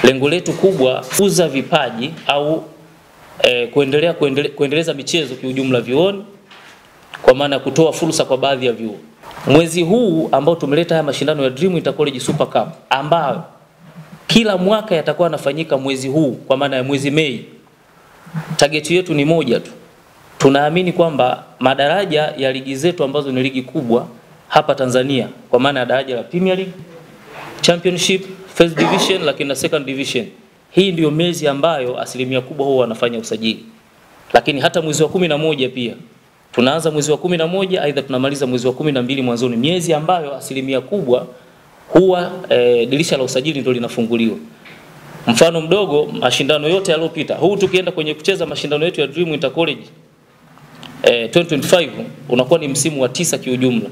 Lengo letu kubwa kukuza vipaji au kuendeleza michezo kiujumla vyuoni, kwa maana ya kutoa fursa kwa baadhi ya vyuo. Mwezi huu ambao tumeleta haya mashindano ya Dream Intercollege Super Cup ambayo kila mwaka yatakuwa yanafanyika mwezi huu, kwa maana ya mwezi Mei. Target yetu ni moja tu. Tunaamini kwamba madaraja ya ligi zetu ambazo ni ligi kubwa hapa Tanzania, kwa maana ya daraja la Premier League, Championship, First Division lakini na Second Division, hii ndio miezi ambayo asilimia kubwa huwa wanafanya usajili. Lakini hata mwezi wa 11 pia. Tunaanza mwezi wa 11 aidha tunamaliza mwezi wa 12 mwanzoni, miezi ambayo asilimia kubwa huwa dirisha la usajili ndio linafunguliwa. Mfano mdogo, mashindano yote yaliyopita, huu tukienda kwenye kucheza mashindano yetu ya Dream Intercollege 2025 unakuwa ni msimu wa 9 kiujumla.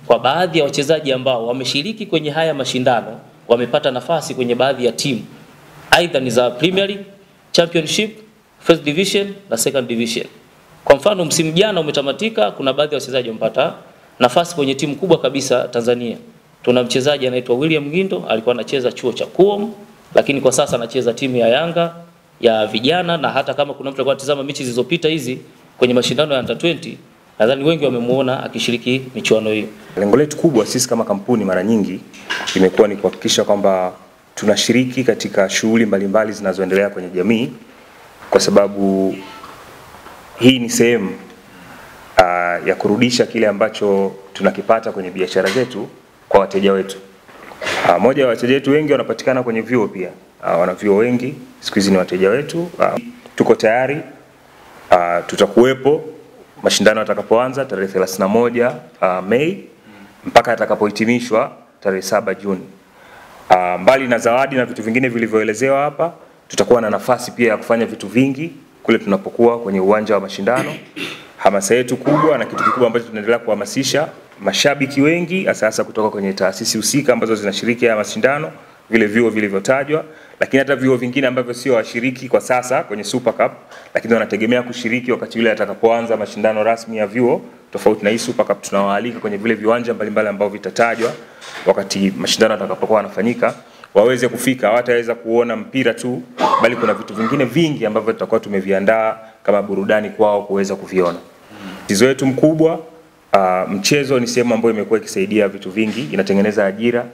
Kwa baadhi ya wachezaji ambao wameshiriki kwenye haya mashindano, wamepata nafasi kwenye baadhi ya timu aidha ni za Premier League, Championship, First Division na Second Division. Kwa mfano msimu jana umetamatika, kuna baadhi ya wachezaji wamepata nafasi kwenye timu kubwa kabisa Tanzania. Tuna mchezaji anaitwa William Ngindo, alikuwa anacheza chuo cha Kuom, lakini kwa sasa anacheza timu ya Yanga ya vijana, na hata kama kuna mtu alikuwa anatazama mechi zilizopita hizi kwenye mashindano ya Under 20, nadhani wengi wamemuona akishiriki michuano hiyo. Lengo letu kubwa sisi kama kampuni mara nyingi imekuwa ni kuhakikisha kwamba tunashiriki katika shughuli mbalimbali zinazoendelea kwenye jamii, kwa sababu hii ni sehemu ya kurudisha kile ambacho tunakipata kwenye biashara zetu kwa wateja wetu. Moja wa wateja wetu wengi wanapatikana kwenye vyuo pia. Wana vyuo wengi, siku hizi ni wateja wetu. Tuko tayari, tutakuwepo mashindano yatakapoanza tarehe 31 Mei mpaka yatakapohitimishwa tarehe 7 Juni. Mbali na zawadi na vitu vingine vilivyoelezewa hapa, tutakuwa na nafasi pia ya kufanya vitu vingi kule tunapokuwa kwenye uwanja wa mashindano. Hamasa yetu kubwa na kitu kikubwa ambacho tunaendelea kuhamasisha mashabiki wengi hasa kutoka kwenye taasisi husika ambazo zinashiriki ya mashindano, vile vyuo vilivyotajwa, lakini hata vyuo vingine ambavyo sio washiriki kwa sasa kwenye Super Cup, lakini wanategemea kushiriki wakati yule atakapoanza mashindano rasmi ya vyuo. Tofauti na hii Super Cup, tunawaalika kwenye vile viwanja mbalimbali ambavyo vitatajwa wakati mashindano yatakapokuwa yanafanyika, waweze kufika. Hawataweza kuona mpira tu, bali kuna vitu vingine vingi ambavyo tutakuwa tumeviandaa kama burudani kwao kuweza kuviona. Mchezo wetu mkubwa, mchezo ni sehemu ambayo imekuwa ikisaidia vitu vingi, inatengeneza ajira,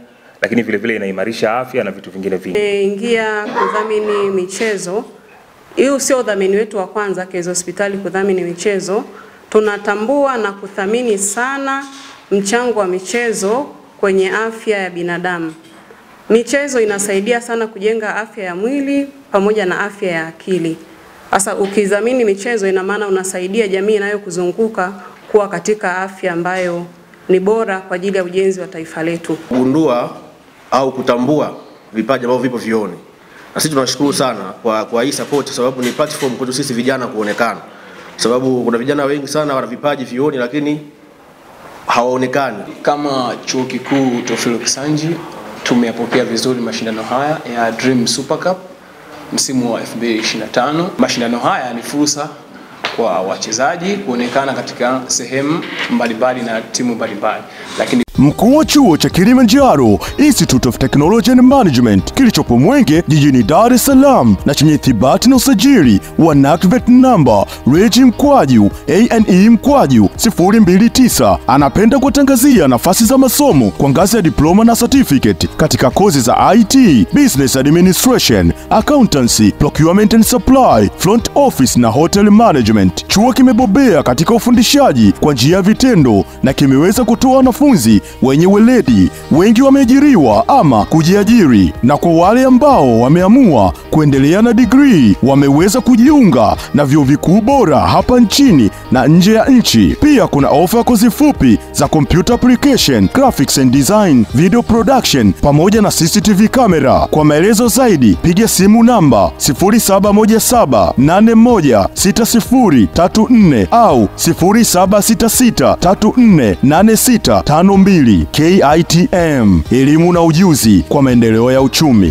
lakini vile vile inaimarisha afya na vitu vingine vingi. Ingia kudhamini michezo. Hiyo sio udhamini wetu wa kwanza Kezo Hospitali kudhamini michezo. Tunatambua na kuthamini sana mchango wa michezo kwenye afya ya binadamu. Michezo inasaidia sana kujenga afya ya mwili pamoja na afya ya akili. Sasa ukidhamini michezo, ina maana unasaidia jamii inayokuzunguka kuwa katika afya ambayo ni bora kwa ajili ya ujenzi wa taifa letu. Kugundua au kutambua vipaji ambavyo vipo vioni. Na sisi tunashukuru sana kwa hii support, sababu ni platform kwetu sisi vijana kuonekana. Sababu kuna vijana wengi sana wana vipaji vioni lakini hawaonekani. Kama Chuo Kikuu Teofilo Kisanji tumeyapokea vizuri mashindano haya ya Dream Super Cup msimu wa 2025. Mashindano haya ni fursa kwa wachezaji kuonekana katika sehemu mbalimbali na timu mbalimbali. Lakini Mkuu wa chuo cha Kilimanjaro Institute of Technology and Management kilichopo Mwenge jijini Dar es Salaam na chenye ithibati na usajili wa NACVET number REG/ANE/029 anapenda kutangazia nafasi za masomo kwa ngazi ya diploma na certificate katika kozi za IT, Business Administration, Accountancy, Procurement and Supply, Front Office na Hotel Management. Chuo kimebobea katika ufundishaji kwa njia ya vitendo na kimeweza kutoa wanafunzi wenye weledi. Wengi wameajiriwa ama kujiajiri, na kwa wale ambao wameamua kuendelea na degree wameweza kujiunga na vyuo vikuu bora hapa nchini na nje ya nchi. Pia kuna ofa kozi fupi za computer application, graphics and design, video production pamoja na CCTV camera. Kwa maelezo zaidi piga simu namba 0717816034 au 0766348652. KITM, elimu na ujuzi kwa maendeleo ya uchumi.